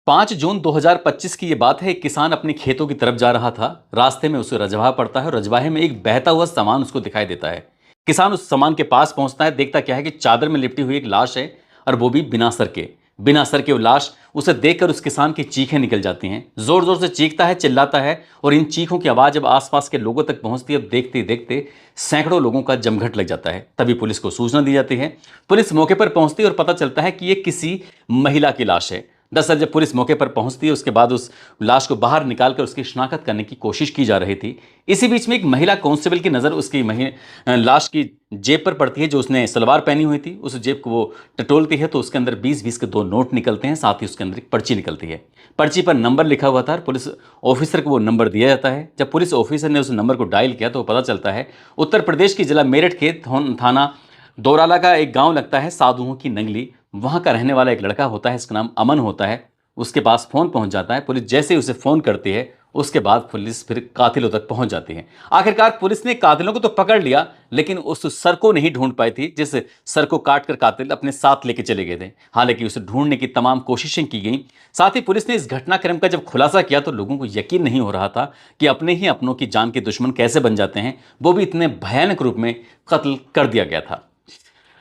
5 जून 2025 की ये बात है। एक किसान अपने खेतों की तरफ जा रहा था। रास्ते में उसे रजवाहा पड़ता है और रजवाहे में एक बहता हुआ सामान उसको दिखाई देता है। किसान उस सामान के पास पहुंचता है, देखता क्या है कि चादर में लिपटी हुई एक लाश है, और वो भी बिना सर के वो लाश। उसे देखकर उस किसान की चीखें निकल जाती हैं। जोर जोर से चीखता है, चिल्लाता है, और इन चीखों की आवाज़ जब आसपास के लोगों तक पहुंचती है, अब देखते ही देखते सैकड़ों लोगों का जमघट लग जाता है। तभी पुलिस को सूचना दी जाती है। पुलिस मौके पर पहुंचती है और पता चलता है कि ये किसी महिला की लाश है। दरअसल जब पुलिस मौके पर पहुंचती है, उसके बाद उस लाश को बाहर निकालकर उसकी शिनाख्त करने की कोशिश की जा रही थी। इसी बीच में एक महिला कांस्टेबल की नज़र उसकी लाश की जेब पर पड़ती है, जो उसने सलवार पहनी हुई थी। उस जेब को वो टटोलती है तो उसके अंदर 20-20 के 2 नोट निकलते हैं। साथ ही उसके अंदर एक पर्ची निकलती है। पर्ची पर नंबर लिखा हुआ था और पुलिस ऑफिसर को वो नंबर दिया जाता है। जब पुलिस ऑफिसर ने उस नंबर को डायल किया तो पता चलता है उत्तर प्रदेश की जिला मेरठ के थाना दोराला का एक गांव लगता है साधुओं की नंगली। वहां का रहने वाला एक लड़का होता है, इसका नाम अमन होता है। उसके पास फोन पहुंच जाता है। पुलिस जैसे ही उसे फोन करती है, उसके बाद पुलिस फिर कातिलों तक पहुंच जाती है। आखिरकार पुलिस ने कातिलों को तो पकड़ लिया, लेकिन उस सर को नहीं ढूंढ पाई थी जिस सर को काट कर कातिल अपने साथ लेके चले गए थे। हालांकि उसे ढूंढने की तमाम कोशिशें की गई। साथ ही पुलिस ने इस घटनाक्रम का जब खुलासा किया तो लोगों को यकीन नहीं हो रहा था कि अपने ही अपनों की जान के दुश्मन कैसे बन जाते हैं, वो भी इतने भयानक रूप में कत्ल कर दिया गया था।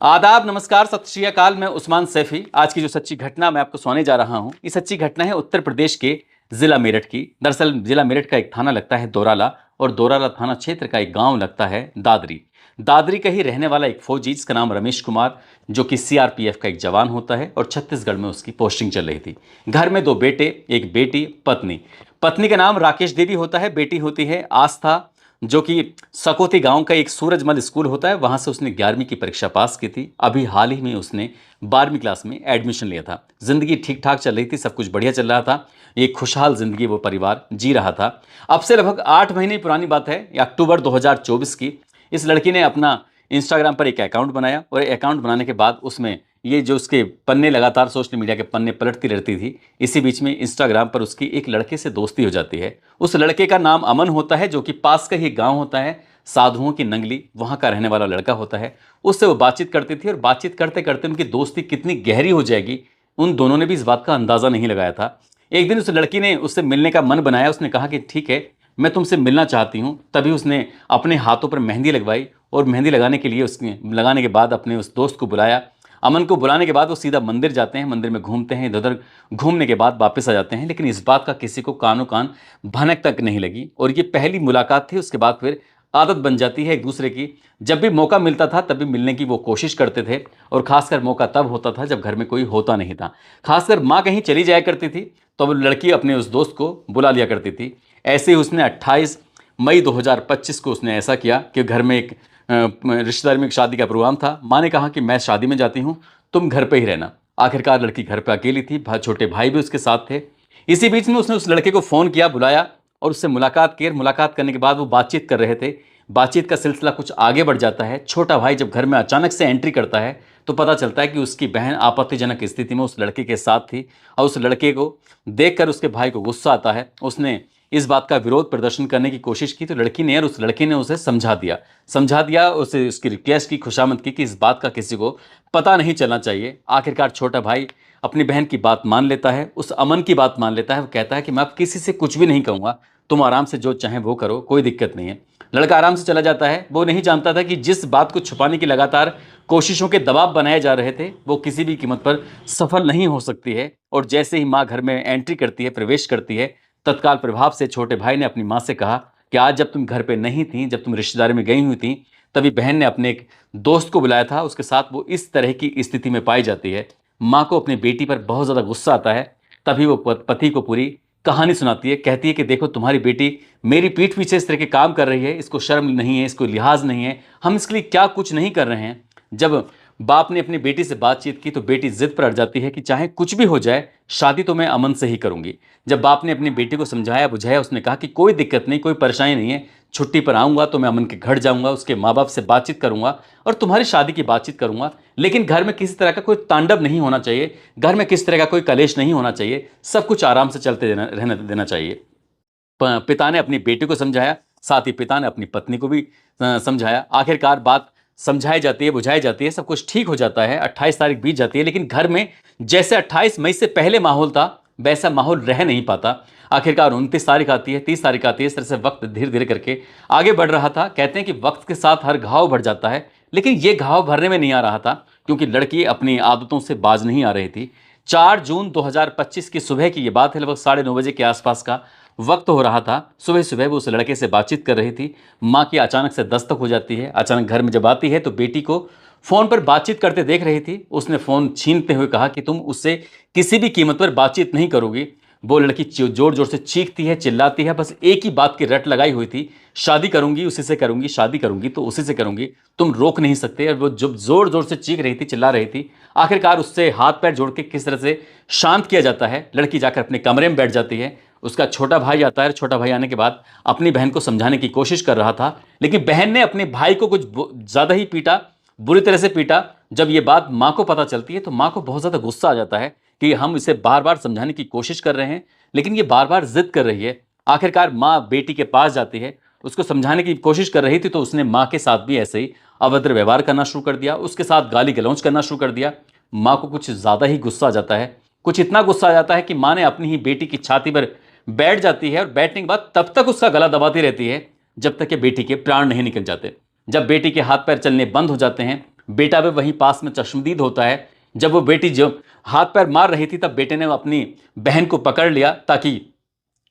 आदाब, नमस्कार, सत श्री अकाल। मैं उस्मान सैफी। आज की जो सच्ची घटना मैं आपको सुनाने जा रहा हूं, ये सच्ची घटना है उत्तर प्रदेश के जिला मेरठ की। दरअसल जिला मेरठ का एक थाना लगता है दोराला, और दोराला थाना क्षेत्र का एक गांव लगता है दादरी। दादरी का ही रहने वाला एक फौजी जिसका नाम रमेश कुमार, जो कि सीआरपीएफ का एक जवान होता है और छत्तीसगढ़ में उसकी पोस्टिंग चल रही थी। घर में 2 बेटे, एक बेटी, पत्नी। पत्नी का नाम राकेश देवी होता है, बेटी होती है आस्था, जो कि सकौती गांव का एक सूरजमल स्कूल होता है, वहां से उसने 11वीं की परीक्षा पास की थी। अभी हाल ही में उसने 12वीं क्लास में एडमिशन लिया था। जिंदगी ठीक ठाक चल रही थी, सब कुछ बढ़िया चल रहा था। एक खुशहाल जिंदगी वो परिवार जी रहा था। अब से लगभग 8 महीने पुरानी बात है, अक्टूबर 2024 की। इस लड़की ने अपना इंस्टाग्राम पर एक अकाउंट बनाया, और अकाउंट बनाने के बाद उसमें ये जो उसके पन्ने लगातार सोशल मीडिया के पन्ने पलटती रहती थी। इसी बीच में इंस्टाग्राम पर उसकी एक लड़के से दोस्ती हो जाती है। उस लड़के का नाम अमन होता है, जो कि पास का ही गांव होता है साधुओं की नंगली, वहां का रहने वाला लड़का होता है। उससे वो बातचीत करती थी, और बातचीत करते करते उनकी दोस्ती कितनी गहरी हो जाएगी, उन दोनों ने भी इस बात का अंदाजा नहीं लगाया था। एक दिन उस लड़की ने उससे मिलने का मन बनाया। उसने कहा कि ठीक है, मैं तुमसे मिलना चाहती हूँ। तभी उसने अपने हाथों पर मेहंदी लगवाई, और मेहंदी लगाने के लिए उसने लगाने के बाद अपने उस दोस्त को बुलाया। अमन को बुलाने के बाद वो सीधा मंदिर जाते हैं। मंदिर में घूमते हैं, इधर उधर घूमने के बाद वापस आ जाते हैं। लेकिन इस बात का किसी को कानो कान भनक तक नहीं लगी, और ये पहली मुलाकात थी। उसके बाद फिर आदत बन जाती है एक दूसरे की। जब भी मौका मिलता था तभी मिलने की वो कोशिश करते थे, और खासकर मौका तब होता था जब घर में कोई होता नहीं था। खासकर माँ कहीं चली जाया करती थी तो वो लड़की अपने उस दोस्त को बुला लिया करती थी। ऐसे ही उसने 28 मई 2025 को उसने ऐसा किया कि घर में एक रिश्तेदारी में एक शादी का प्रोग्राम था। माँ ने कहा कि मैं शादी में जाती हूँ, तुम घर पे ही रहना। आखिरकार लड़की घर पे अकेली थी, छोटे भाई भी उसके साथ थे। इसी बीच में उसने उस लड़के को फ़ोन किया, बुलाया, और उससे मुलाकात की। मुलाकात करने के बाद वो बातचीत कर रहे थे। बातचीत का सिलसिला कुछ आगे बढ़ जाता है। छोटा भाई जब घर में अचानक से एंट्री करता है तो पता चलता है कि उसकी बहन आपत्तिजनक स्थिति में उस लड़के के साथ थी, और उस लड़के को देखकर उसके भाई को गुस्सा आता है। उसने इस बात का विरोध प्रदर्शन करने की कोशिश की तो लड़की ने और उस लड़के ने उसे समझा दिया, उसे उसकी रिक्वेस्ट की, खुशामद की कि इस बात का किसी को पता नहीं चलना चाहिए। आखिरकार छोटा भाई अपनी बहन की बात मान लेता है, उस अमन की बात मान लेता है। वो कहता है कि मैं अब किसी से कुछ भी नहीं कहूँगा, तुम आराम से जो चाहें वो करो, कोई दिक्कत नहीं है। लड़का आराम से चला जाता है। वो नहीं जानता था कि जिस बात को छुपाने की लगातार कोशिशों के दबाव बनाए जा रहे थे, वो किसी भी कीमत पर सफल नहीं हो सकती है। और जैसे ही माँ घर में एंट्री करती है, प्रवेश करती है, तत्काल प्रभाव से छोटे भाई ने अपनी माँ से कहा कि आज जब तुम घर पे नहीं थी, जब तुम रिश्तेदारी में गई हुई थी, तभी बहन ने अपने एक दोस्त को बुलाया था, उसके साथ वो इस तरह की स्थिति में पाई जाती है। माँ को अपनी बेटी पर बहुत ज़्यादा गुस्सा आता है। तभी वो पति को पूरी कहानी सुनाती है। कहती है कि देखो, तुम्हारी बेटी मेरी पीठ पीछे इस तरह के काम कर रही है, इसको शर्म नहीं है, इसको लिहाज नहीं है, हम इसके लिए क्या कुछ नहीं कर रहे हैं। जब बाप ने अपनी बेटी से बातचीत की तो बेटी जिद पर अड़ जाती है कि चाहे कुछ भी हो जाए, शादी तो मैं अमन से ही करूंगी। जब बाप ने अपनी बेटी को समझाया बुझाया, उसने कहा कि कोई दिक्कत नहीं, कोई परेशानी नहीं है, छुट्टी पर आऊँगा तो मैं अमन के घर जाऊँगा, उसके माँ बाप से बातचीत करूँगा और तुम्हारी शादी की बातचीत करूँगा। लेकिन घर में किसी तरह का कोई तांडव नहीं होना चाहिए, घर में किसी तरह का कोई कलेश नहीं होना चाहिए, सब कुछ आराम से चलते रहने देना चाहिए। पिता ने अपनी बेटी को समझाया, साथ ही पिता ने अपनी पत्नी को भी समझाया। आखिरकार बात समझाई जाती है, बुझाई जाती है, सब कुछ ठीक हो जाता है। 28 तारीख बीत जाती है, लेकिन घर में जैसे 28 मई से पहले माहौल था वैसा माहौल रह नहीं पाता। आखिरकार 29 तारीख आती है, 30 तारीख आती है, इस तरह से वक्त धीरे धीरे करके आगे बढ़ रहा था। कहते हैं कि वक्त के साथ हर घाव भर जाता है, लेकिन ये घाव भरने में नहीं आ रहा था, क्योंकि लड़की अपनी आदतों से बाज नहीं आ रही थी। 4 जून 2025 की सुबह की ये बात है, लगभग 9:30 बजे के आसपास का वक्त हो रहा था। सुबह सुबह वो उस लड़के से बातचीत कर रही थी। माँ की अचानक से दस्तक हो जाती है। अचानक घर में जब आती है तो बेटी को फ़ोन पर बातचीत करते देख रही थी। उसने फ़ोन छीनते हुए कहा कि तुम उससे किसी भी कीमत पर बातचीत नहीं करोगी। वो लड़की जोर जोर से चीखती है, चिल्लाती है, बस एक ही बात की रट लगाई हुई थी, शादी करूंगी उसी से करूंगी, शादी करूंगी तो उसी से करूंगी, तुम रोक नहीं सकते। और वो जब जोर जोर से चीख रही थी, चिल्ला रही थी। आखिरकार उससे हाथ पैर जोड़ के किस तरह से शांत किया जाता है। लड़की जाकर अपने कमरे में बैठ जाती है। उसका छोटा भाई आता है। छोटा भाई आने के बाद अपनी बहन को समझाने की कोशिश कर रहा था, लेकिन बहन ने अपने भाई को कुछ ज़्यादा ही पीटा, बुरी तरह से पीटा। जब ये बात माँ को पता चलती है तो माँ को बहुत ज़्यादा गुस्सा आ जाता है कि हम इसे बार बार समझाने की कोशिश कर रहे हैं, लेकिन ये बार बार जिद कर रही है। आखिरकार माँ बेटी के पास जाती है, उसको समझाने की कोशिश कर रही थी, तो उसने माँ के साथ भी ऐसे ही अभद्र व्यवहार करना शुरू कर दिया, उसके साथ गाली गलौज करना शुरू कर दिया। माँ को कुछ ज़्यादा ही गुस्सा आ जाता है। कुछ इतना गुस्सा आ जाता है कि माँ ने अपनी ही बेटी की छाती पर बैठ जाती है, और बैठने के बाद तब तक उसका गला दबाती रहती है जब तक कि बेटी के प्राण नहीं निकल जाते। जब बेटी के हाथ पैर चलने बंद हो जाते हैं, बेटा भी वहीं पास में चश्मदीद होता है। जब वो बेटी जो हाथ पैर मार रही थी, तब बेटे ने अपनी बहन को पकड़ लिया ताकि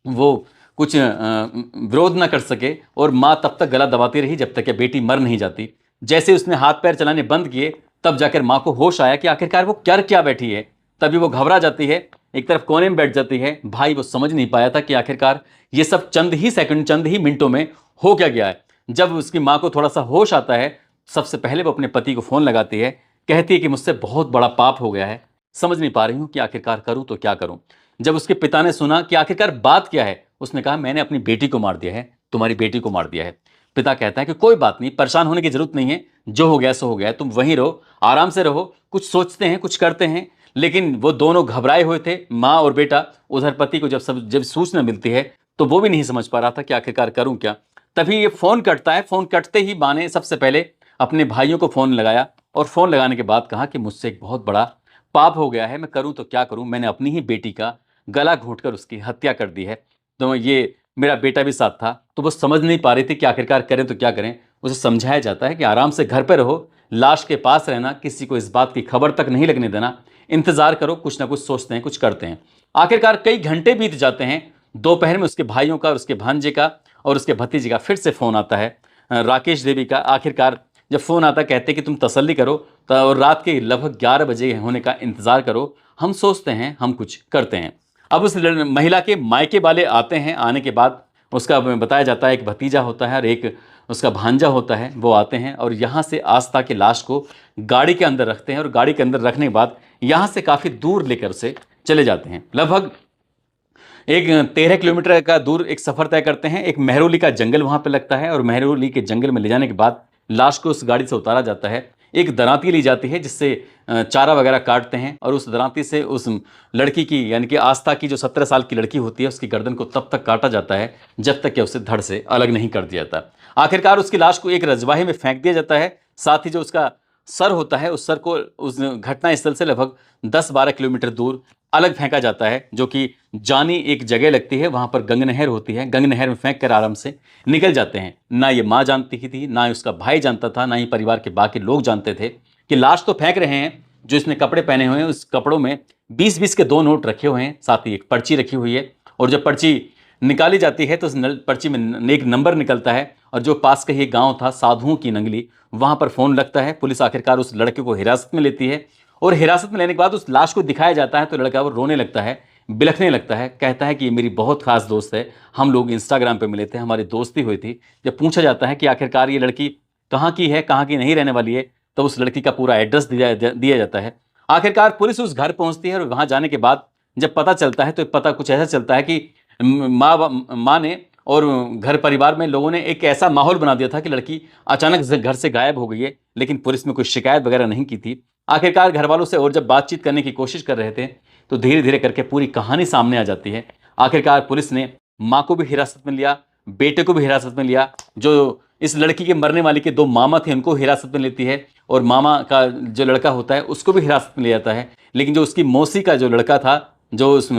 वो कुछ विरोध ना कर सके, और माँ तब तक गला दबाती रही जब तक कि बेटी मर नहीं जाती। जैसे उसने हाथ पैर चलाने बंद किए, तब जाकर माँ को होश आया कि आखिरकार वो कर क्या बैठी है। तभी वो घबरा जाती है, एक तरफ कोने में बैठ जाती है। भाई वो समझ नहीं पाया था कि आखिरकार ये सब चंद ही सेकंड, चंद ही मिनटों में हो क्या गया है। जब उसकी माँ को थोड़ा सा होश आता है, सबसे पहले वो अपने पति को फ़ोन लगाती है। कहती है कि मुझसे बहुत बड़ा पाप हो गया है, समझ नहीं पा रही हूँ कि आखिरकार करूँ तो क्या करूँ। जब उसके पिता ने सुना कि आखिरकार बात क्या है, उसने कहा मैंने अपनी बेटी को मार दिया है, तुम्हारी बेटी को मार दिया है। पिता कहता है कि कोई बात नहीं, परेशान होने की जरूरत नहीं है, जो हो गया सो हो गया, तुम वहीं रहो, आराम से रहो, कुछ सोचते हैं, कुछ करते हैं। लेकिन वो दोनों घबराए हुए थे, माँ और बेटा। उधर पति को जब सूचना मिलती है तो वो भी नहीं समझ पा रहा था कि आखिरकार करूं क्या। तभी ये फ़ोन कटता है। फ़ोन कटते ही माँ ने सबसे पहले अपने भाइयों को फ़ोन लगाया, और फ़ोन लगाने के बाद कहा कि मुझसे एक बहुत बड़ा पाप हो गया है, मैं करूं तो क्या करूं, मैंने अपनी ही बेटी का गला घोंटकर उसकी हत्या कर दी है। तो ये मेरा बेटा भी साथ था। तो वो समझ नहीं पा रही थी कि आखिरकार करें तो क्या करें। उसे समझाया जाता है कि आराम से घर पर रहो, लाश के पास रहना, किसी को इस बात की खबर तक नहीं लगने देना, इंतजार करो, कुछ ना कुछ सोचते हैं, कुछ करते हैं। आखिरकार कई घंटे बीत जाते हैं। दोपहर में उसके भाइयों का और उसके भांजे का और उसके भतीजे का फिर से फ़ोन आता है, राकेश देवी का। आखिरकार जब फ़ोन आता, कहते कि तुम तसल्ली करो, और रात के लगभग 11 बजे होने का इंतज़ार करो, हम सोचते हैं, हम कुछ करते हैं। अब उस महिला के मायके वाले आते हैं। आने के बाद उसका बताया जाता है एक भतीजा होता है और एक उसका भांजा होता है। वो आते हैं और यहाँ से आस्था की लाश को गाड़ी के अंदर रखते हैं, और गाड़ी के अंदर रखने के बाद यहाँ से काफ़ी दूर लेकर उसे चले जाते हैं। लगभग एक 13 किलोमीटर का दूर एक सफ़र तय करते हैं। एक मेहरौली का जंगल वहाँ पे लगता है, और मेहरौली के जंगल में ले जाने के बाद लाश को उस गाड़ी से उतारा जाता है। एक दरांती ली जाती है जिससे चारा वगैरह काटते हैं, और उस दरांती से उस लड़की की, यानी कि आस्था की जो 17 साल की लड़की होती है, उसकी गर्दन को तब तक काटा जाता है जब तक कि उसे धड़ से अलग नहीं कर दिया जाता। आखिरकार उसकी लाश को एक रजवाहे में फेंक दिया जाता है। साथ ही जो उसका सर होता है, उस सर को उस घटना स्थल से लगभग 10-12 किलोमीटर दूर अलग फेंका जाता है, जो कि जानी एक जगह लगती है, वहाँ पर गंग नहर होती है। गंग नहर में फेंक कर आराम से निकल जाते हैं। ना ये माँ जानती ही थी, ना उसका भाई जानता था, ना ही परिवार के बाकी लोग जानते थे कि लाश तो फेंक रहे हैं। जो इसने कपड़े पहने हुए हैं, उस कपड़ों में 20-20 के 2 नोट रखे हुए हैं, साथ ही एक पर्ची रखी हुई है। और जब पर्ची निकाली जाती है तो उस पर्ची में एक नंबर निकलता है, और जो पास का ही गाँव था साधुओं की नंगली, वहाँ पर फ़ोन लगता है। पुलिस आखिरकार उस लड़के को हिरासत में लेती है, और हिरासत में लेने के बाद उस लाश को दिखाया जाता है तो लड़का वो रोने लगता है, बिलखने लगता है। कहता है कि ये मेरी बहुत खास दोस्त है, हम लोग इंस्टाग्राम पे मिले थे, हमारी दोस्ती हुई थी। जब पूछा जाता है कि आखिरकार ये लड़की कहाँ की है, कहाँ की नहीं रहने वाली है, तो उस लड़की का पूरा एड्रेस दिया जाता है। आखिरकार पुलिस उस घर पहुँचती है, और वहाँ जाने के बाद जब पता चलता है तो पता कुछ ऐसा चलता है कि माँ ने और घर परिवार में लोगों ने एक ऐसा माहौल बना दिया था कि लड़की अचानक से घर से गायब हो गई है, लेकिन पुलिस में कोई शिकायत वगैरह नहीं की थी। आखिरकार घर वालों से और जब बातचीत करने की कोशिश कर रहे थे तो धीरे धीरे करके पूरी कहानी सामने आ जाती है। आखिरकार पुलिस ने माँ को भी हिरासत में लिया, बेटे को भी हिरासत में लिया। जो इस लड़की के मरने वाली के 2 मामा थे, उनको हिरासत में लेती है, और मामा का जो लड़का होता है उसको भी हिरासत में लिया जाता है। लेकिन जो उसकी मौसी का जो लड़का था, जो उस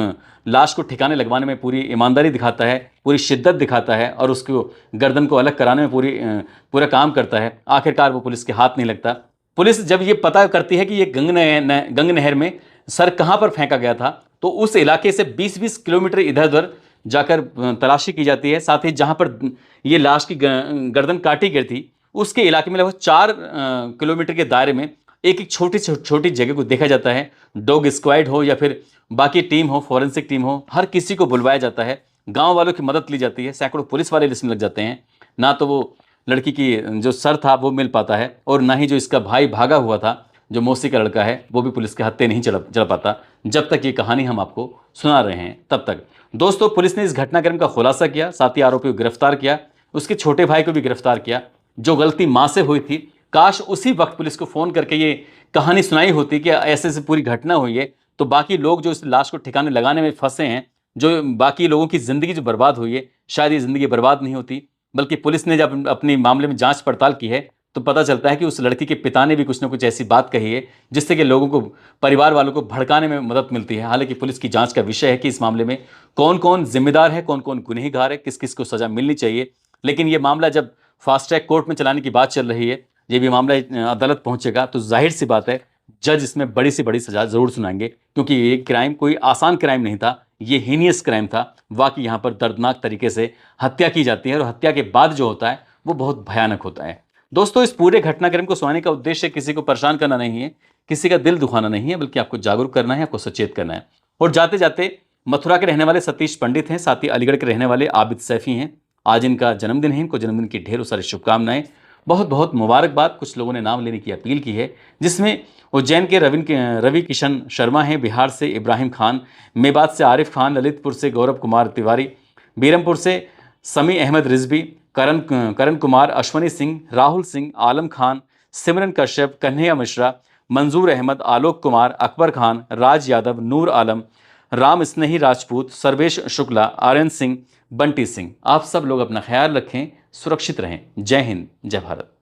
लाश को ठिकाने लगवाने में पूरी ईमानदारी दिखाता है, पूरी शिद्दत दिखाता है और उसको गर्दन को अलग कराने में पूरा काम करता है, आखिरकार वो पुलिस के हाथ नहीं लगता। पुलिस जब ये पता करती है कि ये गंग नहर में सर कहाँ पर फेंका गया था, तो उस इलाके से 20-20 किलोमीटर इधर उधर जाकर तलाशी की जाती है। साथ ही जहाँ पर ये लाश की गर्दन काटी गई थी, उसके इलाके में लगभग 4 किलोमीटर के दायरे में एक एक छोटी छोटी जगह को देखा जाता है। डॉग स्क्वाड हो या फिर बाकी टीम हो, फॉरेंसिक टीम हो, हर किसी को बुलवाया जाता है, गांव वालों की मदद ली जाती है, सैकड़ों पुलिस वाले इसमें लग जाते हैं। ना तो वो लड़की की जो सर था वो मिल पाता है और ना ही जो इसका भाई भागा हुआ था, जो मौसी का लड़का है, वो भी पुलिस के हत्थे नहीं चढ़ पाता। जब तक ये कहानी हम आपको सुना रहे हैं तब तक। दोस्तों, पुलिस ने इस घटनाक्रम का खुलासा किया, साथ ही आरोपी को गिरफ्तार किया, उसके छोटे भाई को भी गिरफ्तार किया। जो गलती माँ से हुई थी, काश उसी वक्त पुलिस को फ़ोन करके ये कहानी सुनाई होती कि ऐसे ऐसे पूरी घटना हुई है, तो बाकी लोग जो इस लाश को ठिकाने लगाने में फंसे हैं, जो बाकी लोगों की ज़िंदगी जो बर्बाद हुई है, शायद ये ज़िंदगी बर्बाद नहीं होती। बल्कि पुलिस ने जब अपनी मामले में जांच पड़ताल की है, तो पता चलता है कि उस लड़की के पिता ने भी कुछ ना कुछ ऐसी बात कही है जिससे कि लोगों को, परिवार वालों को भड़काने में मदद मिलती है। हालांकि पुलिस की जांच का विषय है कि इस मामले में कौन कौन जिम्मेदार है, कौन कौन गुनहगार है, किस किस को सजा मिलनी चाहिए। लेकिन ये मामला जब फास्ट ट्रैक कोर्ट में चलाने की बात चल रही है, ये भी मामला अदालत पहुंचेगा, तो जाहिर सी बात है जज इसमें बड़ी से बड़ी सजा जरूर सुनाएंगे, क्योंकि ये क्राइम कोई आसान क्राइम नहीं था, ये हीनियस क्राइम था। वाकई यहाँ पर दर्दनाक तरीके से हत्या की जाती है और हत्या के बाद जो होता है वो बहुत भयानक होता है। दोस्तों, इस पूरे घटनाक्रम को सुनाने का उद्देश्य किसी को परेशान करना नहीं है, किसी का दिल दुखाना नहीं है, बल्कि आपको जागरूक करना है, आपको सचेत करना है। और जाते जाते मथुरा के रहने वाले सतीश पंडित हैं, साथ ही अलीगढ़ के रहने वाले आबिद सैफी हैं। आज इनका जन्मदिन है, इनको जन्मदिन की ढेरों सारी शुभकामनाएं, बहुत बहुत मुबारकबाद। कुछ लोगों ने नाम लेने की अपील की है, जिसमें उज्जैन के रवि किशन शर्मा हैं, बिहार से इब्राहिम खान, मेवात से आरिफ खान, ललितपुर से गौरव कुमार तिवारी, बीरमपुर से समी अहमद रिजवी, करण कुमार, अश्वनी सिंह, राहुल सिंह, आलम खान, सिमरन कश्यप, कन्हैया मिश्रा, मंजूर अहमद, आलोक कुमार, अकबर खान, राज यादव, नूर आलम, राम स्नेही राजपूत, सर्वेश शुक्ला, आर्यन सिंह, बंटी सिंह। आप सब लोग अपना ख्याल रखें, सुरक्षित रहें। जय हिंद, जय भारत।